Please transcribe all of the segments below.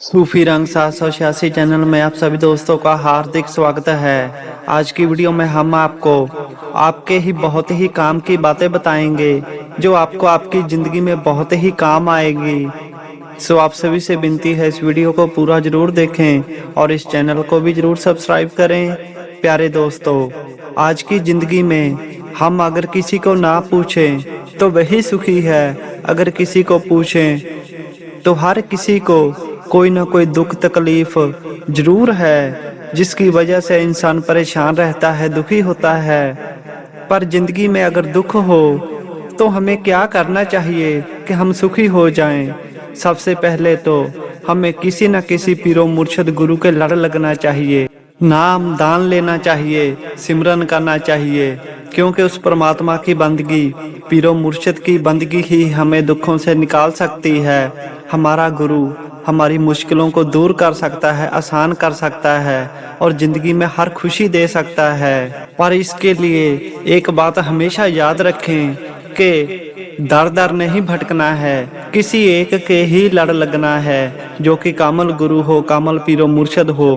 सूफी रंग 786 चैनल में आप सभी दोस्तों का हार्दिक स्वागत है। आज की वीडियो में हम आपको आपके ही बहुत ही काम की बातें बताएंगे जो आपको आपकी ज़िंदगी में बहुत ही काम आएगी। सो आप सभी से विनती है इस वीडियो को पूरा ज़रूर देखें और इस चैनल को भी ज़रूर सब्सक्राइब करें। प्यारे दोस्तों, आज की ज़िंदगी में हम अगर किसी को ना पूछें तो वही सुखी है, अगर किसी को पूछें तो हर किसी को कोई ना कोई दुख तकलीफ जरूर है, जिसकी वजह से इंसान परेशान रहता है, दुखी होता है। पर जिंदगी में अगर दुख हो तो हमें क्या करना चाहिए कि हम सुखी हो जाएं? सबसे पहले तो हमें किसी न किसी पीरो मुर्शद गुरु के लड़ लगना चाहिए, नाम दान लेना चाहिए, सिमरन करना चाहिए, क्योंकि उस परमात्मा की बंदगी, पीरो मुर्शिद की बंदगी ही हमें दुखों से निकाल सकती है। हमारा गुरु हमारी मुश्किलों को दूर कर सकता है, आसान कर सकता है और ज़िंदगी में हर खुशी दे सकता है। पर इसके लिए एक बात हमेशा याद रखें कि दर दर नहीं भटकना है, किसी एक के ही लड़ लगना है, जो कि कामल गुरु हो, कामल पीरो मुर्शद हो,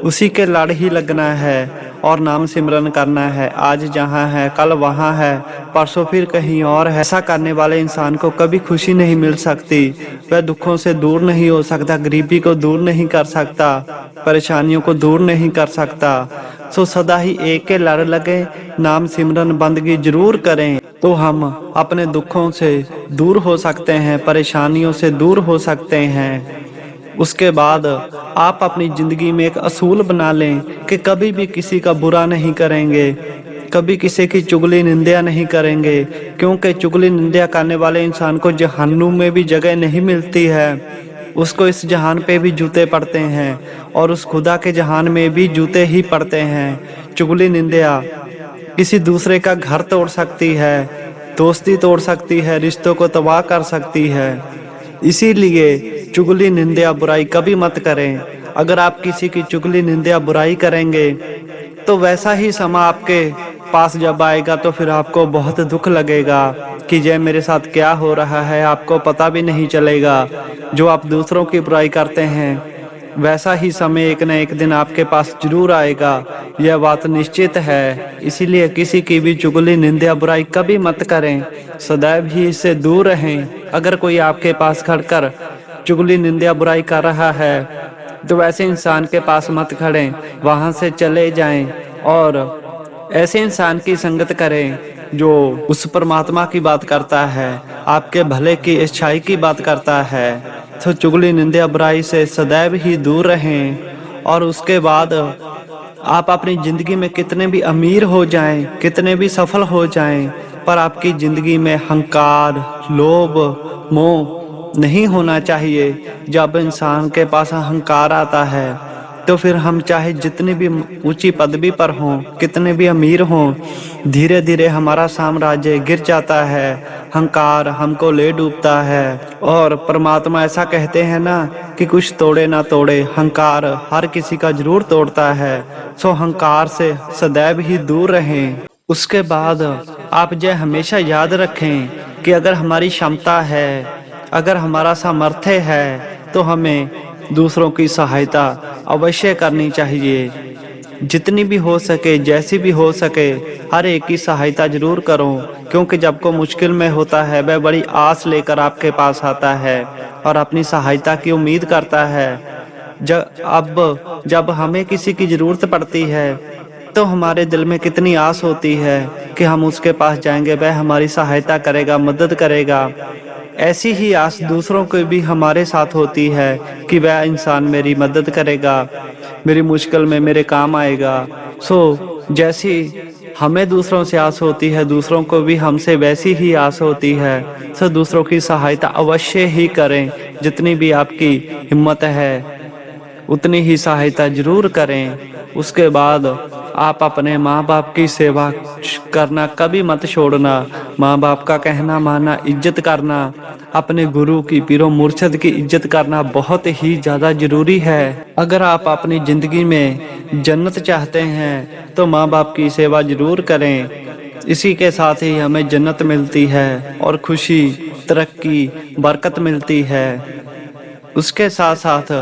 उसी के लड़ ही लगना है और नाम सिमरन करना है। आज जहाँ है कल वहाँ है, परसों फिर कहीं और है। ऐसा करने वाले इंसान को कभी खुशी नहीं मिल सकती, वह दुखों से दूर नहीं हो सकता, गरीबी को दूर नहीं कर सकता, परेशानियों को दूर नहीं कर सकता। सो सदा ही एक के लड़ लगे, नाम सिमरन बंदगी जरूर करें तो हम अपने दुखों से दूर हो सकते हैं, परेशानियों से दूर हो सकते हैं। उसके बाद आप अपनी ज़िंदगी में एक असूल बना लें कि कभी भी किसी का बुरा नहीं करेंगे, कभी किसी की चुगली निंदा नहीं करेंगे, क्योंकि चुगली निंदा करने वाले इंसान को जहन्नुम में भी जगह नहीं मिलती है। उसको इस जहान पे भी जूते पड़ते हैं और उस खुदा के जहान में भी जूते ही पड़ते हैं। चुगली निंदा किसी दूसरे का घर तोड़ सकती है, दोस्ती तोड़ सकती है, रिश्तों को तबाह कर सकती है। इसीलिए चुगली निंदा बुराई कभी मत करें। अगर आप किसी की चुगली निंदा बुराई करेंगे तो वैसा ही समय आपके पास जब आएगा तो फिर आपको बहुत दुख लगेगा कि ये मेरे साथ क्या हो रहा है, आपको पता भी नहीं चलेगा। जो आप दूसरों की बुराई करते हैं वैसा ही समय एक न एक दिन आपके पास जरूर आएगा, यह बात निश्चित है। इसीलिए किसी की भी चुगली निंदा बुराई कभी मत करें, सदैव ही इससे दूर रहें। अगर कोई आपके पास खड़कर चुगली निंदा बुराई कर रहा है तो वैसे इंसान के पास मत खड़ें, वहां से चले जाएं और ऐसे इंसान की संगत करें जो उस परमात्मा की बात करता है, आपके भले की अच्छाई की बात करता है। तो चुगली निंदा बुराई से सदैव ही दूर रहें। और उसके बाद आप अपनी ज़िंदगी में कितने भी अमीर हो जाएं, कितने भी सफल हो जाएं, पर आपकी ज़िंदगी में अहंकार, लोभ, मोह नहीं होना चाहिए। जब इंसान के पास अहंकार आता है तो फिर हम चाहे जितनी भी ऊंची पदवी पर हों, कितने भी अमीर हों, धीरे धीरे हमारा साम्राज्य गिर जाता है, अहंकार हमको ले डूबता है। और परमात्मा ऐसा कहते हैं ना कि कुछ तोड़े ना तोड़े, अहंकार हर किसी का जरूर तोड़ता है। सो अहंकार से सदैव ही दूर रहें। उसके बाद आप यह हमेशा याद रखें कि अगर हमारी क्षमता है, अगर हमारा सामर्थ्य है तो हमें दूसरों की सहायता अवश्य करनी चाहिए। जितनी भी हो सके, जैसी भी हो सके, हर एक की सहायता जरूर करो, क्योंकि जब को मुश्किल में होता है वह बड़ी आस लेकर आपके पास आता है और अपनी सहायता की उम्मीद करता है। जब हमें किसी की ज़रूरत पड़ती है तो हमारे दिल में कितनी आस होती है कि हम उसके पास जाएंगे, वह हमारी सहायता करेगा, मदद करेगा। ऐसी ही आस दूसरों को भी हमारे साथ होती है कि वह इंसान मेरी मदद करेगा, मेरी मुश्किल में मेरे काम आएगा। सो जैसी हमें दूसरों से आस होती है, दूसरों को भी हमसे वैसी ही आस होती है। सो दूसरों की सहायता अवश्य ही करें, जितनी भी आपकी हिम्मत है उतनी ही सहायता जरूर करें। उसके बाद आप अपने माँ बाप की सेवा करना कभी मत छोड़ना, माँ बाप का कहना मानना, इज्जत करना, अपने गुरु की, पीरो मुर्शद की इज्जत करना बहुत ही ज़्यादा जरूरी है। अगर आप अपनी ज़िंदगी में जन्नत चाहते हैं तो माँ बाप की सेवा जरूर करें। इसी के साथ ही हमें जन्नत मिलती है और खुशी, तरक्की, बरकत मिलती है। उसके साथ साथ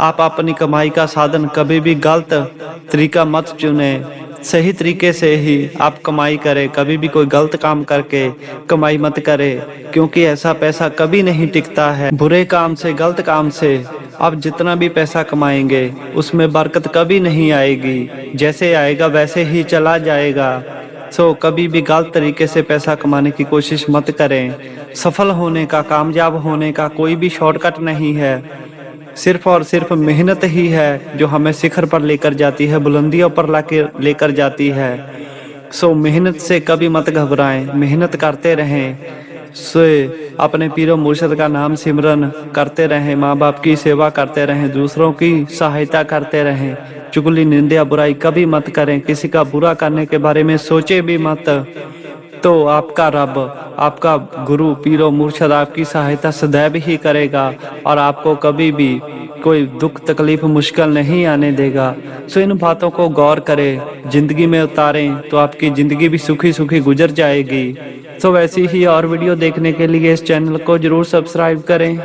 आप अपनी कमाई का साधन कभी भी गलत तरीका मत चुने। सही तरीके से ही आप कमाई करें, कभी भी कोई गलत काम करके कमाई मत करें, क्योंकि ऐसा पैसा कभी नहीं टिकता है। बुरे काम से, गलत काम से आप जितना भी पैसा कमाएंगे उसमें बरकत कभी नहीं आएगी। जैसे आएगा वैसे ही चला जाएगा। कभी भी गलत तरीके से पैसा कमाने की कोशिश मत करें। सफल होने का, कामयाब होने का कोई भी शॉर्टकट नहीं है। सिर्फ और सिर्फ मेहनत ही है जो हमें शिखर पर लेकर जाती है, बुलंदियों पर लाके लेकर जाती है। मेहनत से कभी मत घबराएं, मेहनत करते रहें। सो अपने पीरो मुर्शद का नाम सिमरन करते रहें, माँ बाप की सेवा करते रहें, दूसरों की सहायता करते रहें। चुगली, निंदा, बुराई कभी मत करें। किसी का बुरा करने के बारे में सोचे भी मत। तो आपका रब, आपका गुरु पीरो मुर्शद आपकी सहायता सदैव ही करेगा और आपको कभी भी कोई दुख तकलीफ मुश्किल नहीं आने देगा। इन बातों को गौर करें, जिंदगी में उतारें तो आपकी जिंदगी भी सुखी सुखी गुजर जाएगी। वैसी ही और वीडियो देखने के लिए इस चैनल को जरूर सब्सक्राइब करें।